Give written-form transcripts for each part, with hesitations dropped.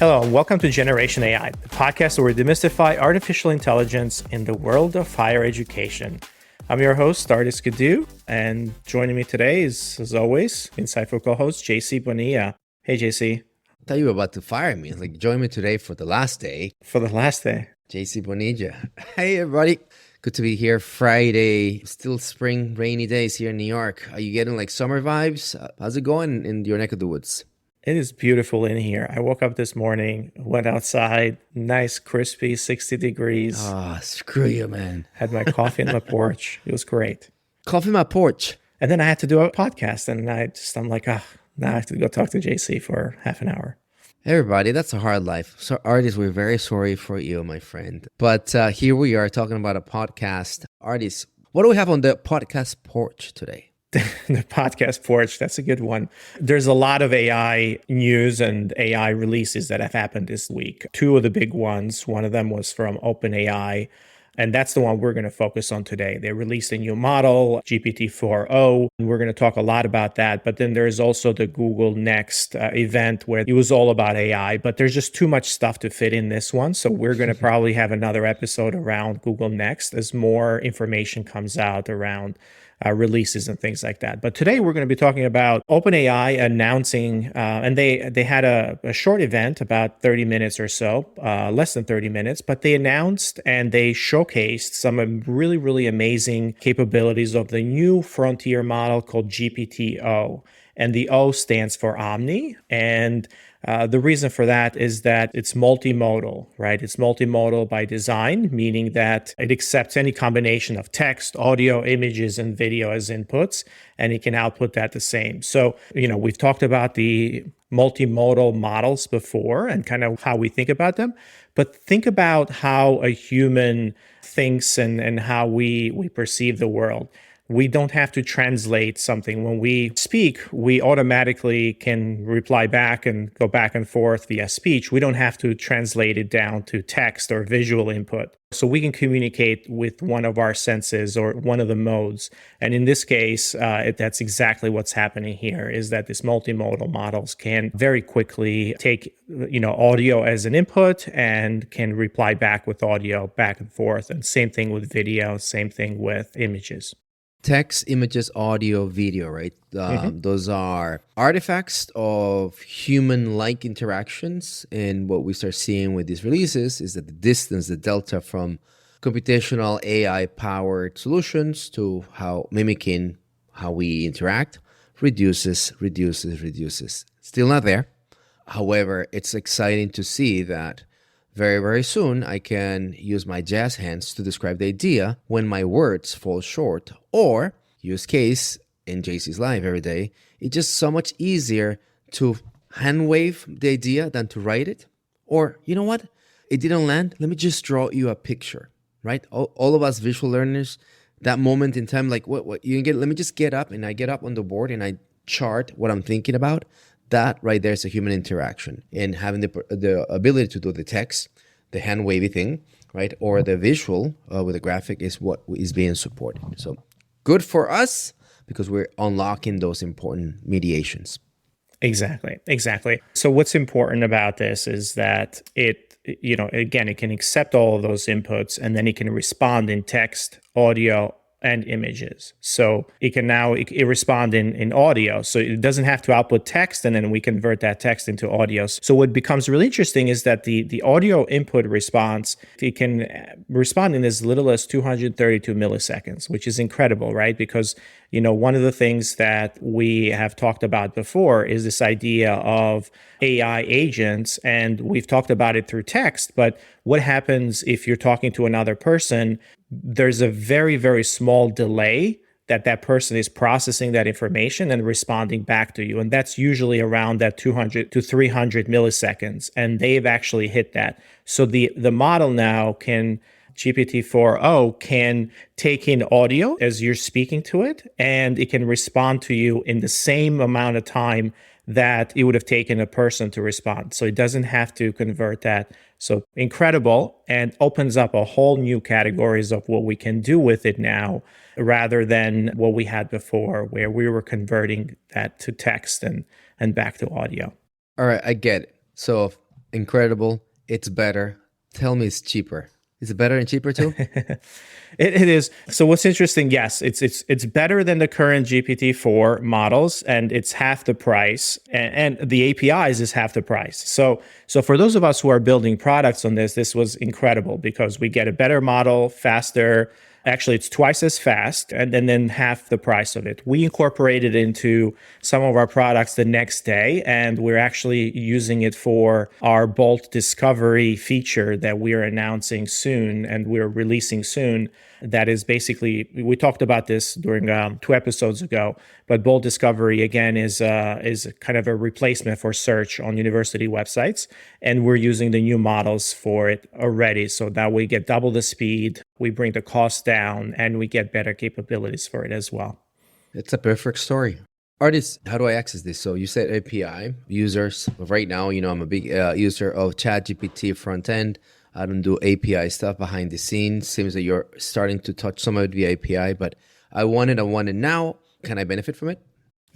Hello, and welcome to Generation AI, the podcast where we demystify artificial intelligence in the world of higher education. I'm your host, Ardis Kadiu, and joining me today is, as always, insightful co-host JC Bonilla. Hey, JC. I thought you were about to fire me. Like, join me today for the last day. For the last day. JC Bonilla. Hey, everybody. Good to be here. Friday. Still spring, rainy days here in New York. Are you getting like summer vibes? How's it going in your neck of the woods? It is beautiful in here. I woke up this morning, went outside, nice, crispy, 60 degrees. Ah, screw you, man. Had my coffee on the porch. It was great. Coffee on my porch. And then I had to do a podcast, and I'm like, now I have to go talk to JC for half an hour. Everybody, that's a hard life. So, Ardis, we're very sorry for you, my friend. But here we are talking about a podcast. Ardis, what do we have on the podcast porch today? The podcast porch, that's a good one. There's a lot of AI news and AI releases that have happened this week. Two of the big ones, one of them was from OpenAI, and that's the one we're going to focus on today. They released a new model, GPT-4o, and we're going to talk a lot about that. But then there's also the Google Next event where it was all about AI, but there's just too much stuff to fit in this one. So we're going to probably have another episode around Google Next as more information comes out around releases and things like that. But today we're going to be talking about OpenAI announcing, and they had a short event, about 30 minutes or so, less than 30 minutes, but they announced and they showcased some really, really amazing capabilities of the new frontier model called GPT-4o. And the O stands for Omni. And the reason for that is that it's multimodal, right? It's multimodal by design, meaning that it accepts any combination of text, audio, images, and video as inputs, and it can output that the same. So, we've talked about the multimodal models before and kind of how we think about them, but think about how a human thinks and how we perceive the world. We don't have to translate something. When we speak, we automatically can reply back and go back and forth via speech. We don't have to translate it down to text or visual input. So we can communicate with one of our senses or one of the modes. And in this case, that's exactly what's happening here, is that this multimodal models can very quickly take audio as an input and can reply back with audio back and forth. And same thing with video, same thing with images. Text, images, audio, video, right? Those are artifacts of human-like interactions. And what we start seeing with these releases is that the distance, the delta from computational AI-powered solutions to mimicking how we interact reduces. Still not there. However, it's exciting to see that very, very soon, I can use my jazz hands to describe the idea when my words fall short. Or, use case in JC's live every day, it's just so much easier to hand wave the idea than to write it. Or, you know what? It didn't land. Let me just draw you a picture, right? All of us visual learners, that moment in time, like what you can get, let me just get up, and I get up on the board and I chart what I'm thinking about. That right there is a human interaction, and having the ability to do the text, the hand wavy thing, right, or the visual with the graphic is what is being supported. So good for us because we're unlocking those important mediations. Exactly. So what's important about this is that it can accept all of those inputs, and then it can respond in text, audio, and images. So it can now respond in audio. So it doesn't have to output text, and then we convert that text into audio. So what becomes really interesting is that the audio input response, it can respond in as little as 232 milliseconds, which is incredible, right? Because, one of the things that we have talked about before is this idea of AI agents, and we've talked about it through text, but what happens if you're talking to another person? There's a very, very small delay that person is processing that information and responding back to you. And that's usually around that 200 to 300 milliseconds. And they've actually hit that. So the model now GPT-4o can take in audio as you're speaking to it, and it can respond to you in the same amount of time that it would have taken a person to respond. So it doesn't have to convert that. So incredible, and opens up a whole new categories of what we can do with it now, rather than what we had before, where we were converting that to text and back to audio. All right, I get it. So incredible. It's better. Tell me it's cheaper. Is it better and cheaper too? It is. So what's interesting, yes, it's better than the current GPT-4 models, and it's half the price, and the APIs is half the price. So for those of us who are building products on this was incredible because we get a better model, faster. Actually, it's twice as fast and then half the price of it. We incorporated into some of our products the next day, and we're actually using it for our Bolt Discovery feature that we're announcing soon and we're releasing soon. That is basically, we talked about this during 2 episodes ago, but Bolt Discovery, again, is kind of a replacement for search on university websites. And we're using the new models for it already. So now we get double the speed, we bring the cost down, and we get better capabilities for it as well. It's a perfect story. Ardis, how do I access this? So you said API users. Right now, I'm a big user of ChatGPT front end. I don't do API stuff behind the scenes. Seems that you're starting to touch some of it via API, but I want it now. Can I benefit from it?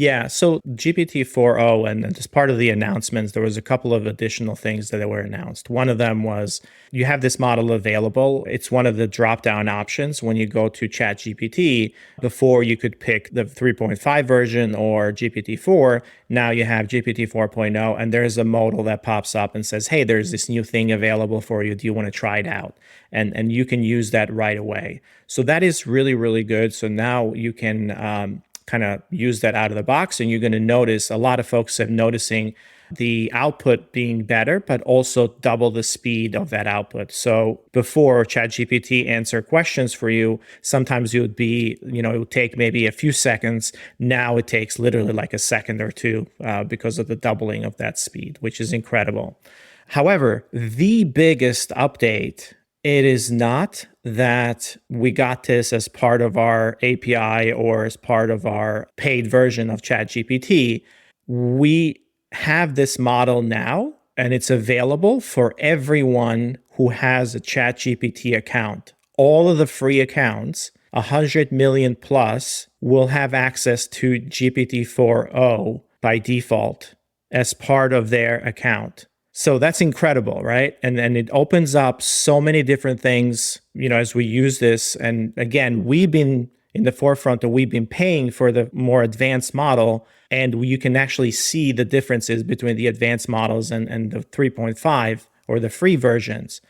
Yeah, so GPT-4o, and as part of the announcements, there was a couple of additional things that were announced. One of them was you have this model available. It's one of the drop-down options when you go to ChatGPT. Before you could pick the 3.5 version or GPT-4. Now you have GPT 4.0, and there's a modal that pops up and says, hey, there's this new thing available for you. Do you want to try it out? And you can use that right away. So that is really, really good. So now you can kind of use that out of the box, and you're going to notice a lot of folks are noticing the output being better, but also double the speed of that output. So before ChatGPT answer questions for you, sometimes it would take maybe a few seconds. Now it takes literally like a second or two because of the doubling of that speed, which is incredible. However, the biggest update, it is not that we got this as part of our API or as part of our paid version of ChatGPT. We have this model now, and it's available for everyone who has a ChatGPT account. All of the free accounts, 100 million plus, will have access to GPT-4o by default as part of their account. So that's incredible, right? And it opens up so many different things, as we use this. And again, we've been in the forefront, that we've been paying for the more advanced model, and you can actually see the differences between the advanced models and the 3.5 or the free versions.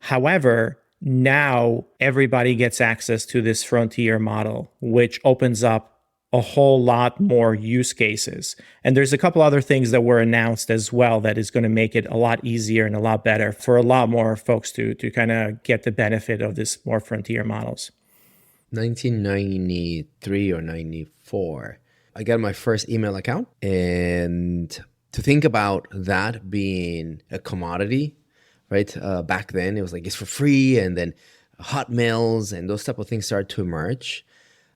However, now everybody gets access to this frontier model, which opens up a whole lot more use cases. And there's a couple other things that were announced as well that is going to make it a lot easier and a lot better for a lot more folks to kind of get the benefit of this more frontier models. 1993 or 94, I got my first email account. And to think about that being a commodity, right? Back then, it was like, it's for free. And then Hotmails and those type of things started to emerge.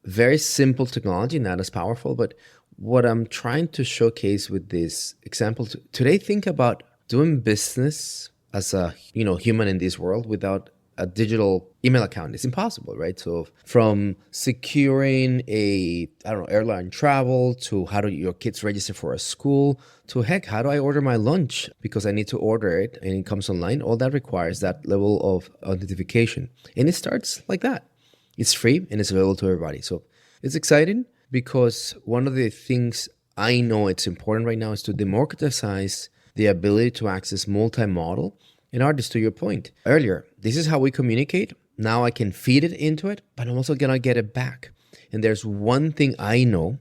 Very simple technology, not as powerful, but what I'm trying to showcase with this example today, think about doing business as a human in this world without a digital email account. It's impossible, right? So from securing airline travel to how do your kids register for a school to how do I order my lunch because I need to order it and it comes online. All that requires that level of authentication, and it starts like that. It's free and it's available to everybody. So it's exciting because one of the things I know it's important right now is to democratize the ability to access multimodal. And Ardis, to your point earlier, this is how we communicate. Now I can feed it into it, but I'm also going to get it back. And there's one thing I know,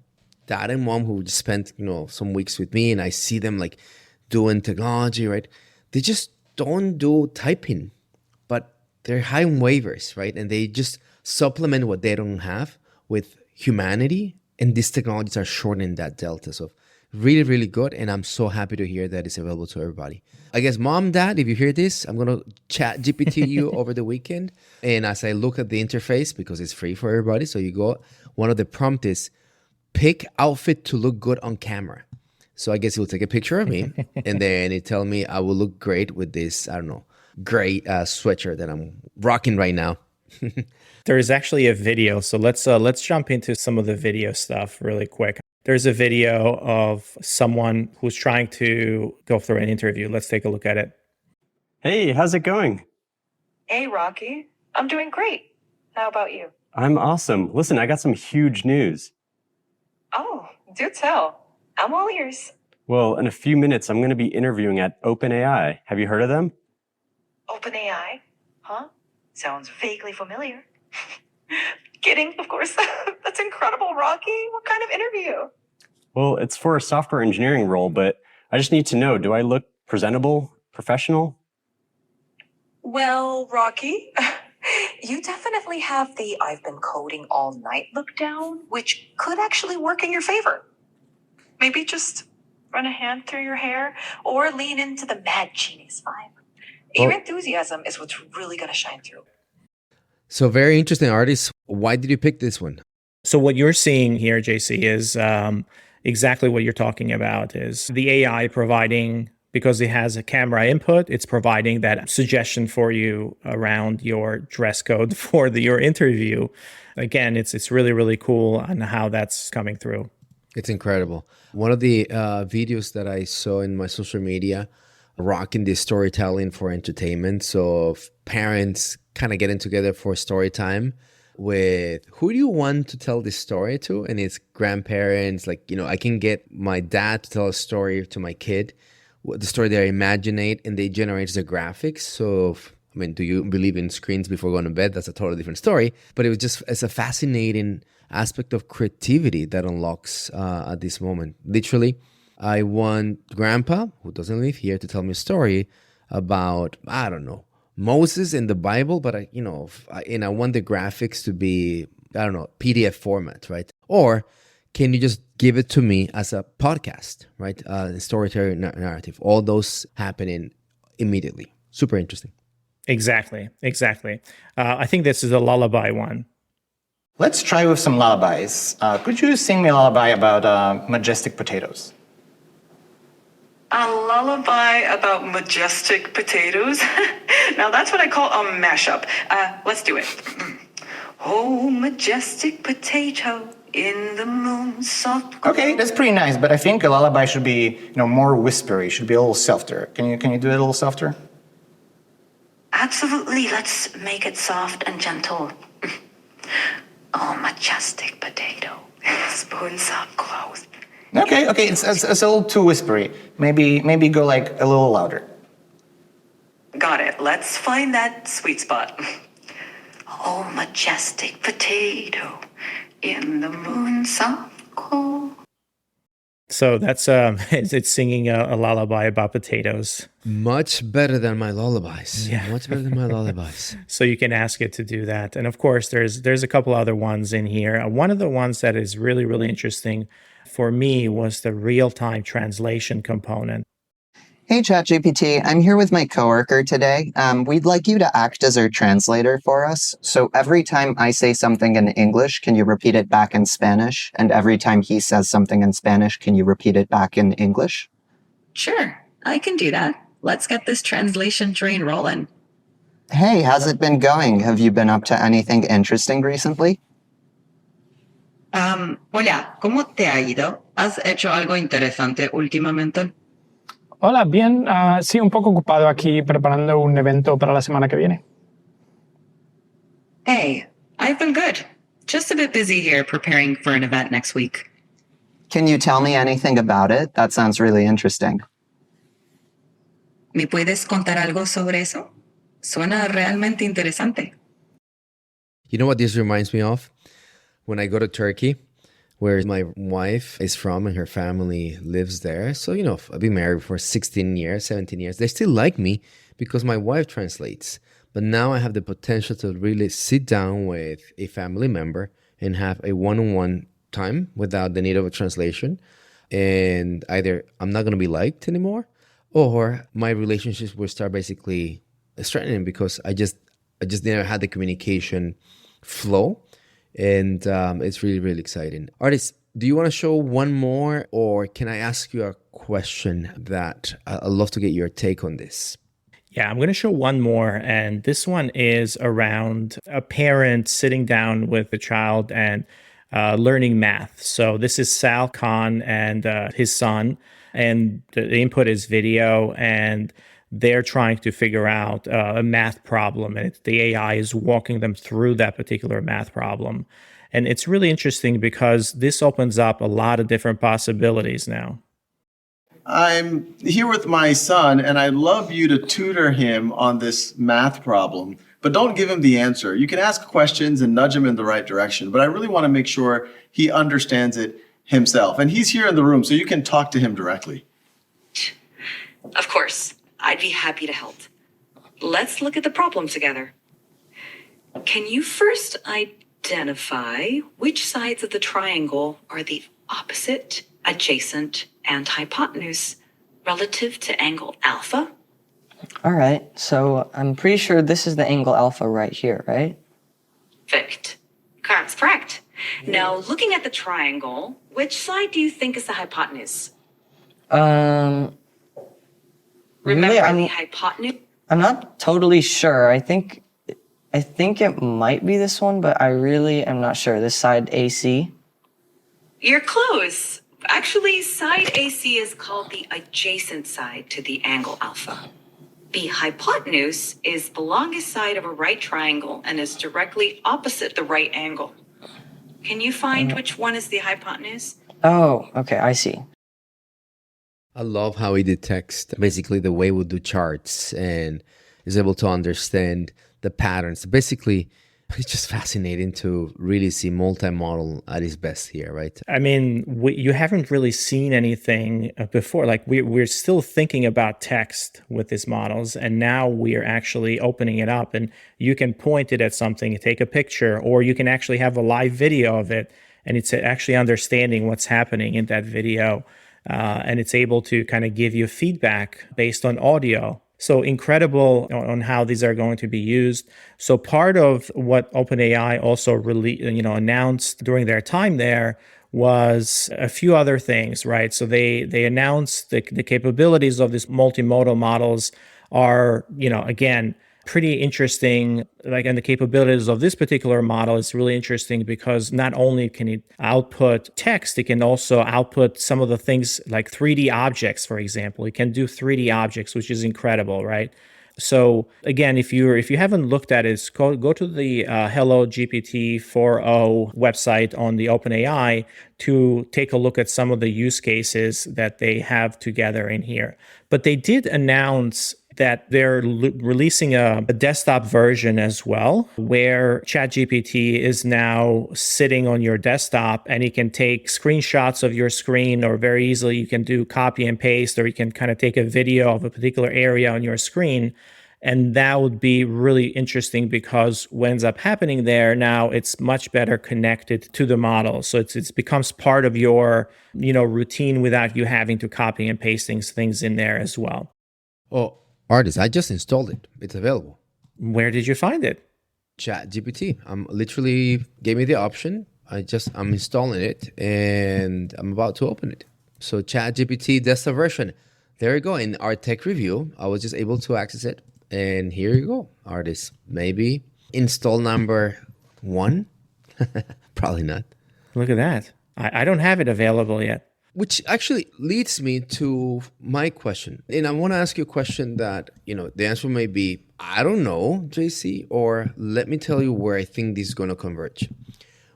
dad and mom who just spent, some weeks with me, and I see them like doing technology, right? They just don't do typing, but they're high in waivers, right? And they just supplement what they don't have with humanity, and these technologies are shortening that delta. So really, really good, and I'm so happy to hear that it's available to everybody. I guess mom, dad, if you hear this, I'm gonna chat GPT you over the weekend, and as I look at the interface, because it's free for everybody, so you go, one of the prompts is pick outfit to look good on camera. So I guess it will take a picture of me, and then it tell me I will look great with this, great sweatshirt that I'm rocking right now. There is actually a video, so let's jump into some of the video stuff really quick. There's a video of someone who's trying to go through an interview. Let's take a look at it. Hey, how's it going? Hey, Rocky. I'm doing great. How about you? I'm awesome. Listen, I got some huge news. Oh, do tell. I'm all ears. Well, in a few minutes, I'm going to be interviewing at OpenAI. Have you heard of them? OpenAI? Huh? Sounds vaguely familiar. Kidding, of course. That's incredible, Rocky. What kind of interview? Well, it's for a software engineering role, but I just need to know, do I look presentable, professional? Well, Rocky, you definitely have the I've been coding all night look down, which could actually work in your favor. Maybe just run a hand through your hair or lean into the mad genius vibe. Your enthusiasm is what's really going to shine through. So very interesting, Ardis. Why did you pick this one? So what you're seeing here, JC, is exactly what you're talking about, is the AI providing, because it has a camera input, it's providing that suggestion for you around your dress code for your interview. Again, it's really, really cool on how that's coming through. It's incredible. One of the videos that I saw in my social media rocking this storytelling for entertainment. So if parents kind of getting together for story time with who do you want to tell this story to? And it's grandparents. Like, I can get my dad to tell a story to my kid, the story they imagine, and they generate the graphics. So, do you believe in screens before going to bed? That's a totally different story. But it's a fascinating aspect of creativity that unlocks at this moment. Literally, I want grandpa, who doesn't live here, to tell me a story about, I don't know, Moses in the Bible, but I want the graphics to be, I don't know, PDF format, right? Or can you just give it to me as a podcast, right? Storytelling narrative, all those happening immediately. Super interesting. Exactly. I think this is a lullaby one. Let's try with some lullabies. Could you sing me a lullaby about majestic potatoes? A lullaby about majestic potatoes? Now that's what I call a mashup. Let's do it. Oh, majestic potato in the moon soft glow. Okay, that's pretty nice, but I think a lullaby should be, more whispery, should be a little softer. Can you do it a little softer? Absolutely, let's make it soft and gentle. Oh, majestic potato, spoon soft clothes. Okay, it's a little too whispery. Maybe go like a little louder. Got it. Let's find that sweet spot. Oh, majestic potato in the moon soft glow. So that's it's singing a lullaby about potatoes. Much better than my lullabies. Yeah. Much better than my lullabies. So you can ask it to do that. And of course, there's a couple other ones in here. One of the ones that is really, really interesting for me was the real-time translation component. Hey, ChatGPT. I'm here with my coworker today. We'd like you to act as our translator for us. So every time I say something in English, can you repeat it back in Spanish? And every time he says something in Spanish, can you repeat it back in English? Sure, I can do that. Let's get this translation train rolling. Hey, how's it been going? Have you been up to anything interesting recently? Hola, ¿cómo te ha ido? ¿Has hecho algo interesante últimamente? Hola, bien. Sí, un poco ocupado aquí preparando un evento para la semana que viene. Hey, I've been good. Just a bit busy here preparing for an event next week. Can you tell me anything about it? That sounds really interesting. ¿Me puedes contar algo sobre eso? Suena realmente interesante. You know what this reminds me of? When I go to Turkey, where my wife is from and her family lives there. So, I've been married for 16 years, 17 years. They still like me because my wife translates. But now I have the potential to really sit down with a family member and have a one-on-one time without the need of a translation. And either I'm not going to be liked anymore, or my relationships will start basically strengthening because I just never had the communication flow. And it's really, really exciting. Ardis, do you want to show one more, or can I ask you a question that I'd love to get your take on this? Yeah, I'm going to show one more. And this one is around a parent sitting down with a child and learning math. So this is Sal Khan and his son. And the input is video. And they're trying to figure out a math problem, and the AI is walking them through that particular math problem. And it's really interesting because this opens up a lot of different possibilities now. I'm here with my son, and I'd love you to tutor him on this math problem, but don't give him the answer. You can ask questions and nudge him in the right direction, but I really want to make sure he understands it himself. And he's here in the room, so you can talk to him directly. Of course, I'd be happy to help. Let's look at the problem together. Can you first identify which sides of the triangle are the opposite, adjacent, and hypotenuse relative to angle alpha? All right, so I'm pretty sure this is the angle alpha right here, right? Perfect. That's correct. Now, looking at the triangle, which side do you think is the hypotenuse? Really, Remember the hypotenuse? I'm not totally sure. I think it might be this one, but I really am not sure. This side AC. You're close. Actually, side AC is called the adjacent side to the angle alpha. The hypotenuse is the longest side of a right triangle and is directly opposite the right angle. Can you find which one is the hypotenuse? Oh, okay, I see. I love how he detects basically the way we do charts and is able to understand the patterns. Basically, it's just fascinating to really see multimodal at its best here, right? I mean, you haven't really seen anything before. Like we're still thinking about text with these models, and now we are actually opening it up, and you can point it at something, take a picture, or you can actually have a live video of it, and it's actually understanding what's happening in that video, and it's able to kind of give you feedback based on audio. So incredible on how these are going to be used. So part of what OpenAI also really, announced during their time there was a few other things, right? So they announced the capabilities of these multimodal models are, again, pretty interesting. And the capabilities of this particular model is really interesting because not only can it output text, it can also output some of the things like 3D objects, for example. It can do 3D objects, which is incredible, right? So again, if you haven't looked at it, go to the Hello GPT-4o website on the OpenAI to take a look at some of the use cases that they have together in here. But they did announce that they're releasing a desktop version as well, where ChatGPT is now sitting on your desktop and you can take screenshots of your screen, or very easily you can do copy and paste, or you can kind of take a video of a particular area on your screen. And that would be really interesting because what ends up happening there now, it's much better connected to the model. So it becomes part of your routine without you having to copy and paste things in there as well. Oh, Ardis, I just installed it. It's available. Where did you find it? ChatGPT. I'm literally gave me the option. I'm installing it and I'm about to open it. So ChatGPT desktop version. There you go. In our tech review, I was just able to access it. And here you go, Ardis. Maybe install number 1. Probably not. Look at that. I don't have it available yet. Which actually leads me to my question. And I want to ask you a question that, the answer may be, I don't know, JC, or let me tell you where I think this is going to converge.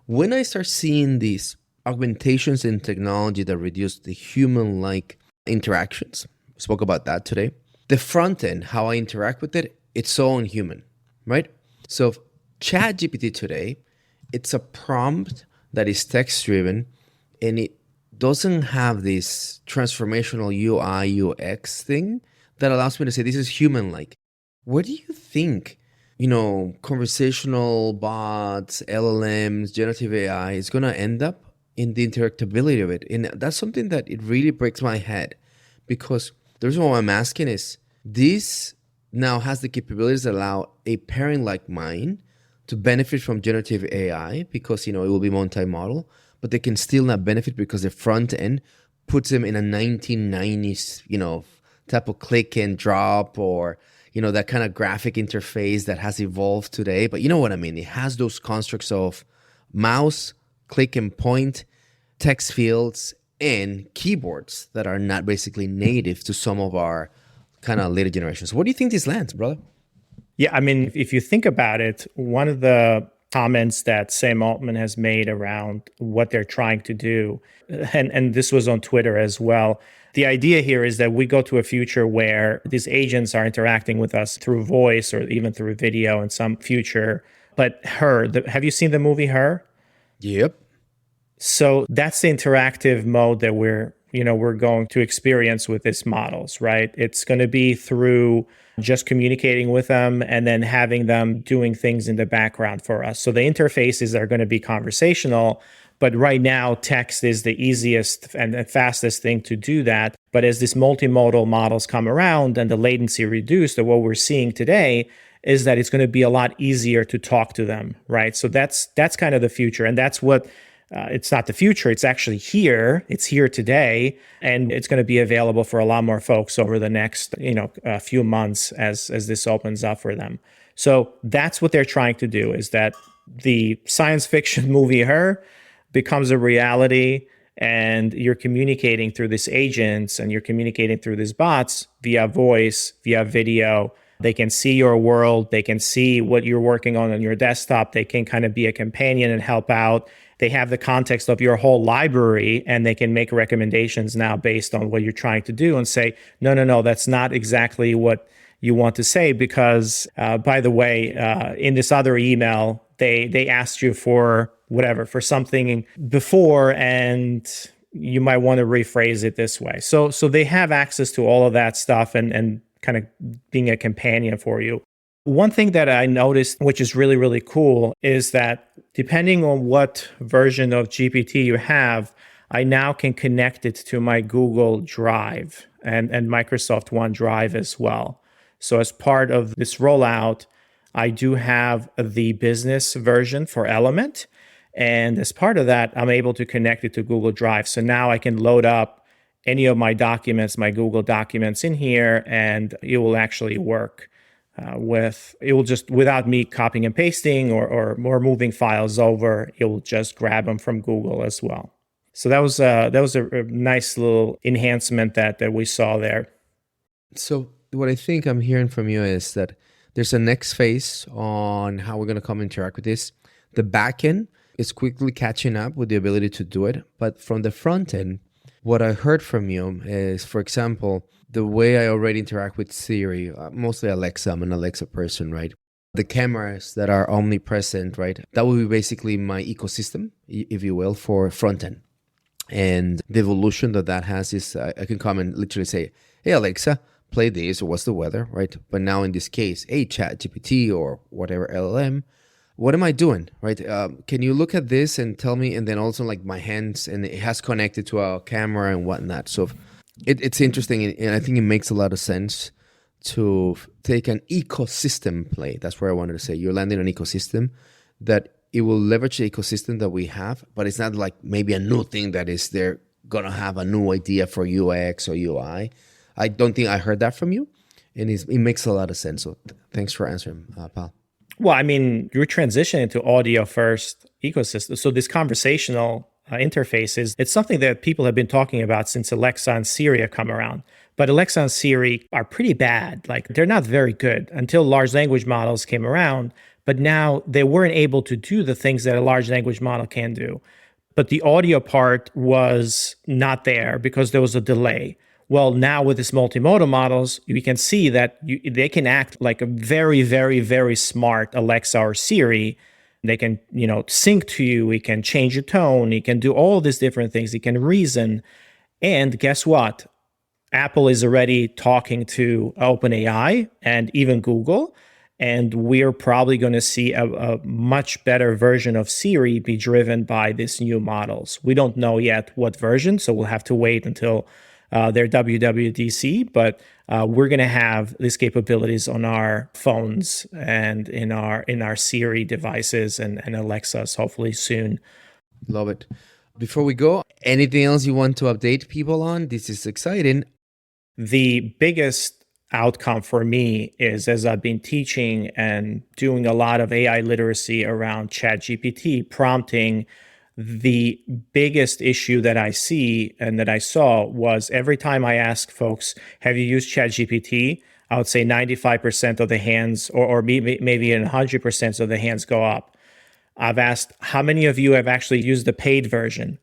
When I start seeing these augmentations in technology that reduce the human-like interactions, we spoke about that today. The front end, how I interact with it, it's so unhuman, right? So ChatGPT today, it's a prompt that is text-driven, and it doesn't have this transformational UI UX thing that allows me to say this is human-like. Where do you think, conversational bots, LLMs, generative AI is going to end up in the interactability of it? And that's something that it really breaks my head, because the reason why I'm asking is this now has the capabilities that allow a parent like mine to benefit from generative AI because, it will be multimodal, but they can still not benefit because the front end puts them in a 1990s, type of click and drop, or, that kind of graphic interface that has evolved today. But you know what I mean? It has those constructs of mouse, click and point, text fields, and keyboards that are not basically native to some of our kind of later generations. What do you think this lands, brother? Yeah, I mean, if you think about it, one of the comments that Sam Altman has made around what they're trying to do, and this was on Twitter as well. The idea here is that we go to a future where these agents are interacting with us through voice or even through video in some future. But have you seen the movie Her? Yep. So that's the interactive mode that we're going to experience with these models, right? It's going to be through just communicating with them and then having them doing things in the background for us. So the interfaces are going to be conversational, but right now text is the easiest and fastest thing to do that. But as these multimodal models come around and the latency reduced, what we're seeing today is that it's going to be a lot easier to talk to them, right? So that's kind of the future, and that's what it's not the future. It's actually here. It's here today, and it's going to be available for a lot more folks over the next, few months as this opens up for them. So that's what they're trying to do, is that the science fiction movie Her becomes a reality, and you're communicating through these agents and you're communicating through these bots via voice, via video. They can see your world. They can see what you're working on your desktop. They can kind of be a companion and help out. They have the context of your whole library, and they can make recommendations now based on what you're trying to do and say, no, that's not exactly what you want to say, because, by the way, in this other email, they asked you for for something before, and you might want to rephrase it this way. So they have access to all of that stuff and kind of being a companion for you. One thing that I noticed, which is really, really cool, is that depending on what version of GPT you have, I now can connect it to my Google Drive and Microsoft OneDrive as well. So as part of this rollout, I do have the business version for Element. And as part of that, I'm able to connect it to Google Drive. So now I can load up any of my documents, my Google documents in here, and it will actually work. It will just, without me copying and pasting or moving files over, it will just grab them from Google as well. So that was a nice little enhancement that we saw there. So what I think I'm hearing from you is that there's a next phase on how we're going to come interact with this. The back end is quickly catching up with the ability to do it. But from the front end, what I heard from you is, for example, the way I already interact with Siri, mostly Alexa. I'm an Alexa person, right? The cameras that are omnipresent, right? That will be basically my ecosystem, if you will, for front end. And the evolution that has is I can come and literally say, hey, Alexa, play this, or what's the weather, right? But now in this case, hey, ChatGPT or whatever LLM, what am I doing, right? Can you look at this and tell me? And then also like my hands, and it has connected to a camera and whatnot. So it's interesting, and I think it makes a lot of sense to take an ecosystem play. That's where I wanted to say you're landing an ecosystem that it will leverage the ecosystem that we have, but it's not like maybe a new thing that is they're going to have a new idea for UX or UI. I don't think I heard that from you, and it makes a lot of sense. So thanks for answering, pal. Well, I mean, you're transitioning to audio first ecosystem. So this conversational interfaces, it's something that people have been talking about since Alexa and Siri have come around. But Alexa and Siri are pretty bad. Like, they're not very good until large language models came around. But now they weren't able to do the things that a large language model can do. But the audio part was not there because there was a delay. Well, now with this multimodal models, we can see that they can act like a very, very, very smart Alexa or Siri. They can, sync to you. It can change your tone. It can do all these different things. It can reason. And guess what? Apple is already talking to OpenAI and even Google. And we're probably going to see a much better version of Siri be driven by these new models. We don't know yet what version, so we'll have to wait until their WWDC, but we're going to have these capabilities on our phones and in our Siri devices and Alexas hopefully soon. Love it. Before we go, anything else you want to update people on? This is exciting. The biggest outcome for me is, as I've been teaching and doing a lot of AI literacy around ChatGPT, prompting the biggest issue that I see and that I saw was every time I ask folks, have you used ChatGPT? I would say 95% of the hands, or maybe even 100% of the hands go up. I've asked, how many of you have actually used the paid version?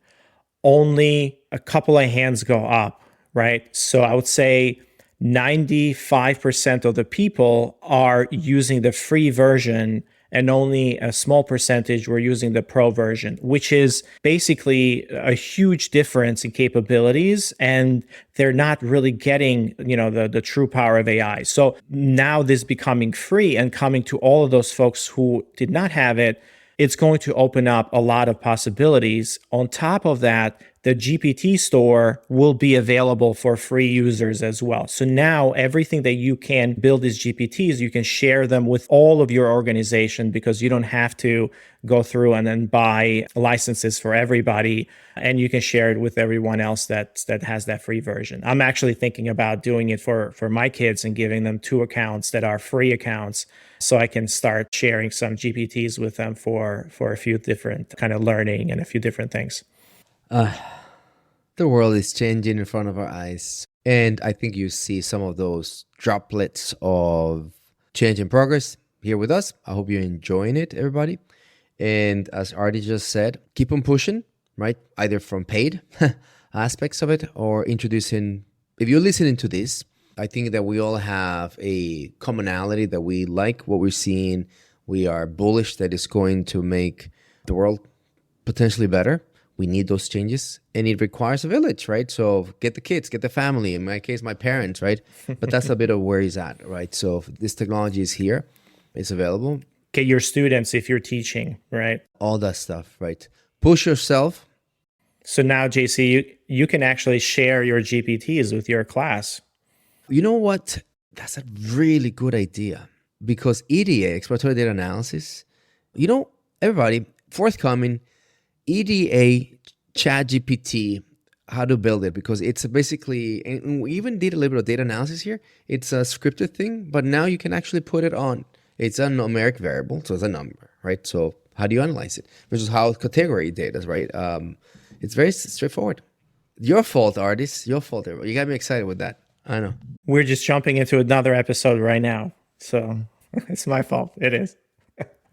Only a couple of hands go up, right? So I would say 95% of the people are using the free version and only a small percentage were using the pro version, which is basically a huge difference in capabilities, and they're not really getting, the true power of AI. So now this becoming free and coming to all of those folks who did not have it, it's going to open up a lot of possibilities. On top of that, the GPT store will be available for free users as well. So now everything that you can build as GPTs, you can share them with all of your organization because you don't have to go through and then buy licenses for everybody, and you can share it with everyone else that has that free version. I'm actually thinking about doing it for my kids and giving them 2 accounts that are free accounts, so I can start sharing some GPTs with them for a few different kind of learning and a few different things. The world is changing in front of our eyes. And I think you see some of those droplets of change and progress here with us. I hope you're enjoying it, everybody. And as Ardis just said, keep on pushing, right? Either from paid aspects of it or introducing, if you're listening to this, I think that we all have a commonality that we like what we're seeing. We are bullish that it's going to make the world potentially better. We need those changes, and it requires a village, right? So get the kids, get the family, in my case, my parents, right? But that's a bit of where he's at, right? So this technology is here, it's available. Get your students if you're teaching, right? All that stuff, right? Push yourself. So now, JC, you can actually share your GPTs with your class. You know what? That's a really good idea, because EDA, exploratory data analysis, everybody, forthcoming, EDA ChatGPT, how to build it, because it's basically, and we even did a little bit of data analysis here. It's a scripted thing, but now you can actually put it on. It's a numeric variable, so it's a number, right? So how do you analyze it? Which is how category data is, right? It's very straightforward. Your fault, Ardis. Your fault. You got me excited with that. I know. We're just jumping into another episode right now, so it's my fault. It is.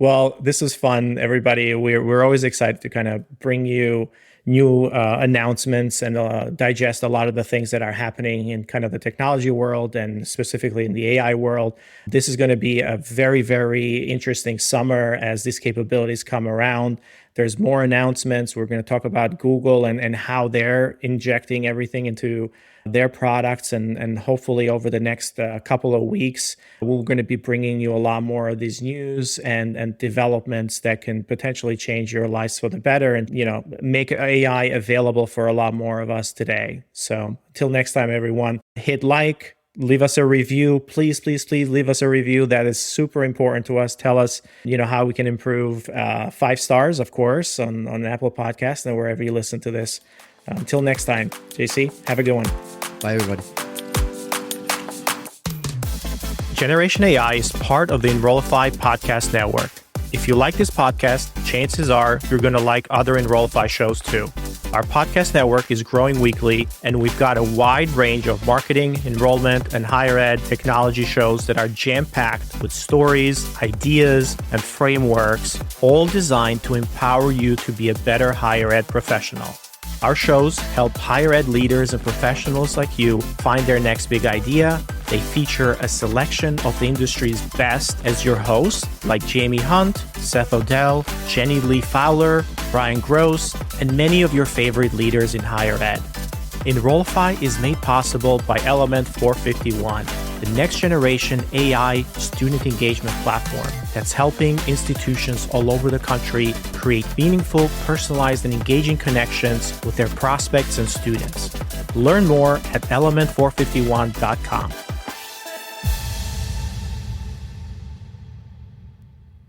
Well, this was fun, everybody. We're always excited to kind of bring you new announcements and digest a lot of the things that are happening in kind of the technology world and specifically in the AI world. This is going to be a very, very interesting summer as these capabilities come around. There's more announcements. We're going to talk about Google and how they're injecting everything into their products, and hopefully over the next couple of weeks, we're going to be bringing you a lot more of these news and developments that can potentially change your lives for the better and, make AI available for a lot more of us today. So until next time, everyone, hit like, leave us a review. Please, please, please leave us a review. That is super important to us. Tell us, how we can improve. 5 stars, of course, on Apple Podcasts and wherever you listen to this. Until next time, JC, have a good one. Bye, everybody. Generation AI is part of the Enrollify podcast network. If you like this podcast, chances are you're going to like other Enrollify shows too. Our podcast network is growing weekly, and we've got a wide range of marketing, enrollment, and higher ed technology shows that are jam-packed with stories, ideas, and frameworks, all designed to empower you to be a better higher ed professional. Our shows help higher ed leaders and professionals like you find their next big idea. They feature a selection of the industry's best as your hosts, like Jamie Hunt, Seth Odell, Jenny Lee Fowler, Brian Gross, and many of your favorite leaders in higher ed. Enrollify is made possible by Element 451, the next generation AI student engagement platform that's helping institutions all over the country create meaningful, personalized, and engaging connections with their prospects and students. Learn more at element451.com.